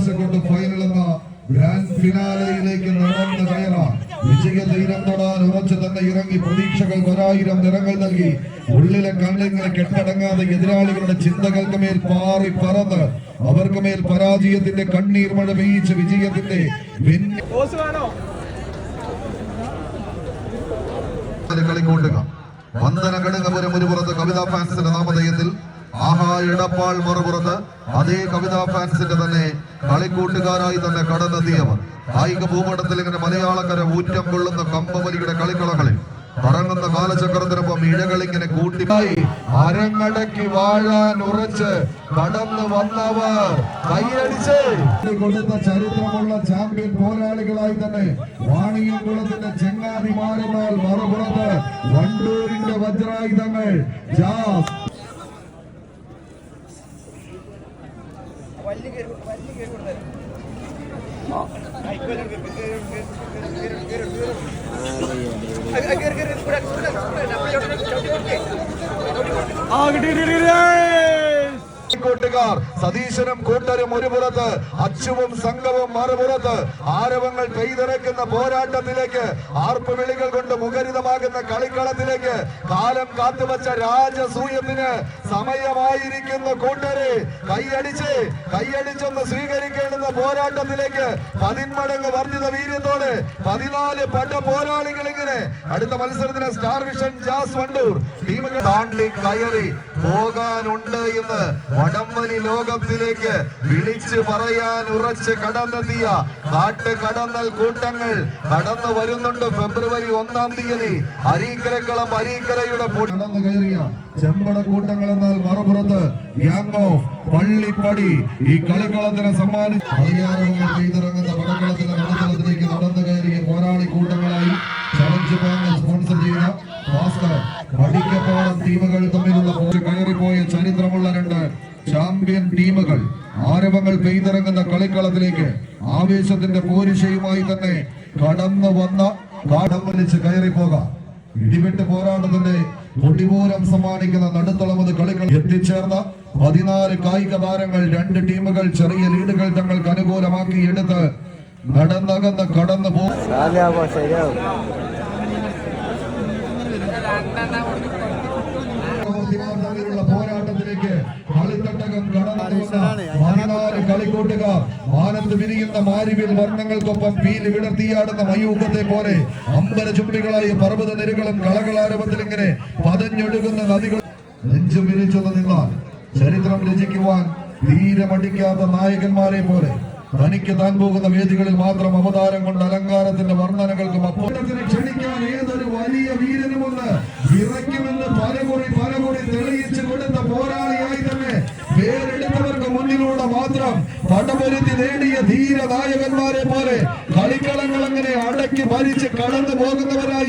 കൈവശക്കൊണ്ട് final എന്ന grand ഫിനാലയിലേക്ക് നടന്നു കയറാൻ വിജയ തീരം തൊടാൻ ഉറച്ചു തന്നെ ഇറങ്ങി പ്രതീക്ഷകൾക്ക് 1000 നിറങ്ങൾ നൽകി ഉള്ളിലെ കണ്ണിങ്ങനെ കെട്ടടങ്ങാതെ എതിരാളികളുടെ ചിന്തകൾക്ക് മേൽ പാറി പറന്ന് അവർക്ക് മേൽ പരാജയത്തിന്റെ കണ്ണീർ മഴ പെയ്യിച്ച് വിജയത്തിന്റെ കളിക്കൂട്ടുക വന്ദന ഘടകപുരം ഒരു പുറത്ത് കവിതാ ഫാൻസിന്റെ നാമധേയത്തിൽ ആഹാ ഇടപ്പാൾ മറുപുറത്ത് അതേ കവിതാ ഫാൻസിന്റെ തന്നെ കളിക്കൂട്ടുകാരായി തന്നെ കടന്നെത്തിയവർ കായിക ഭൂപടത്തിൽ ഇങ്ങനെ മലയാളക്കര ഊറ്റം കൊള്ളുന്ന കമ്പവലിയുടെ കളിക്കളങ്ങളിൽ കറങ്ങുന്ന കാലചക്രത്തിനൊപ്പം ഇഴകളിങ്ങനെ കൂട്ടിയായി അരങ്ങടക്കി വാഴാൻ ഉറച്ച് കടന്നു വന്നവർ കൈയടിച്ച് കൊടുത്ത ചരിത്രമുള്ള ചാമ്പ്യൻ പോരാളികളായി തന്നെ വാണിയംകുളത്തിന്റെ ചെങ്ങാതിമാരെന്നാൽ മറുപുറത്ത് വണ്ടൂരിന്റെ വജ്രായുധങ്ങൾ ജാസ് ൂട്ടുകാർ സതീശനും കൂട്ടരും ഒരു പുറത്ത് അച്ചുവും സംഘവും മറുപുറത്ത് ആരവങ്ങൾ പെയ്തിറക്കുന്ന പോരാട്ടത്തിലേക്ക് ആർപ്പുവിളികൾ കൊണ്ട് മുഖരിതമാകുന്ന കളിക്കളത്തിലേക്ക് കാലം കാത്തുവച്ച രാജസൂയത്തിന് സമയമായിരിക്കുന്ന കൂട്ടരെ കൈയടിച്ചൊന്ന് സ്വീകരിക്കേണ്ടുന്ന പോരാട്ടത്തിലേക്ക് 10 മടങ്ങ് വർദ്ധിത വീര്യത്തോടെ 14 പട്ട പോരാളികൾ ഇങ്ങനെ അടുത്ത മത്സരത്തിന് സ്റ്റാർ വിഷൻ ജാസ് വണ്ടൂർ ടീമുകൾ താണ്ടി കയറി പോകാനുണ്ട് എന്ന് വടംവലി ലോകത്തിലേക്ക് വിളിച്ചു പറയാൻ ഉറച്ച് കടന്നെത്തിയ കാട്ടുകടന്നൽ കൂട്ടങ്ങൾ കടന്നു വരുന്നുണ്ട്. ഫെബ്രുവരി 1-ാം തീയതി അരീക്കരക്കളം അരീക്കരയുടെ കടന്നു കയറിയ ചെമ്പട കൂട്ടങ്ങൾ എന്നാൽ മറുപുറത്ത് യാങ് ഓഫ് പള്ളിപ്പടി ഈ കളിക്കളത്തിന് സമ്മാനിച്ച് പെയ്തിറങ്ങുന്ന പടക്കളത്തിന്റെ നടുത്തളത്തിലേക്ക് നടന്നു കയറിയ പോരാളി കൂട്ടങ്ങളായി ചലഞ്ച് ബാങ്ക് സ്പോൺസർ ചെയ്ത ഭാസ്കർ വടിക്കപ്പാടം ടീമുകൾ തമ്മിലുള്ള കയറിപ്പോയ ചരിത്രമുള്ള 2 ചാമ്പ്യൻ ടീമുകൾ ആരവങ്ങൾ പെയ്തിറങ്ങുന്ന കളിക്കളത്തിലേക്ക് ആവേശത്തിന്റെ പോരിശയുമായി തന്നെ കടന്നു വന്ന കാടം വലിച്ച് കയറിപ്പോകാം. ഇടിവെട്ട് പോരാട്ടത്തിന്റെ കൊടിപൂരം സമ്മാനിക്കുന്ന നടുത്തളമത് കളികൾ എത്തിച്ചേർന്ന 14 കായിക താരങ്ങൾ 2 ടീമുകൾ ചെറിയ ലീഡുകൾ തങ്ങൾക്ക് അനുകൂലമാക്കി എടുത്ത് നടന്നകന്ന് കടന്നു പോകും. പോരാട്ടത്തിലേക്ക് കളിത്തട്ടകം കടന്നു വന്ന 14 കളിക്കൂട്ടുകാർ മാനത്ത് വിരിയുന്ന മാരിവിൽ വർണ്ണങ്ങൾക്കൊപ്പം പീലി വിടർത്തിയാടുന്ന മയൂഖത്തെ പോലെ അമ്പല ചുംബികളായി പർവ്വത നിരകളും കളകളാരവത്തിൽ ഇങ്ങനെ പതഞ്ഞൊഴുകുന്ന നദികൾ നെഞ്ചു വിരിച്ചൊന്ന് നിന്നാൽ ചരിത്രം രചിക്കുവാൻ തീരെ മടിക്കാത്ത നായകന്മാരെ പോലെ തനിക്ക് താൻ പോകുന്ന വേദികളിൽ മാത്രം അവതാരം കൊണ്ട് അലങ്കാരത്തിന്റെ വർണ്ണനകൾക്കും അപ്പോഴത്തിന് ക്ഷണിക്കാൻ ഏതൊരു വലിയ വീരനുമൊന്ന് ഇറക്കുമെന്ന് പലകുറി തെളിയിച്ചു കൊടുത്ത പോരാളിയായി തന്നെ പേരെടുത്തവർക്ക് മുന്നിലൂടെ മാത്രം പടപൊരുത്തി നേടിയ ധീര നായകന്മാരെ പോലെ കളിക്കളങ്ങൾ അങ്ങനെ അടക്കി ഭരിച്ച് കടന്നു പോകുന്നവരായി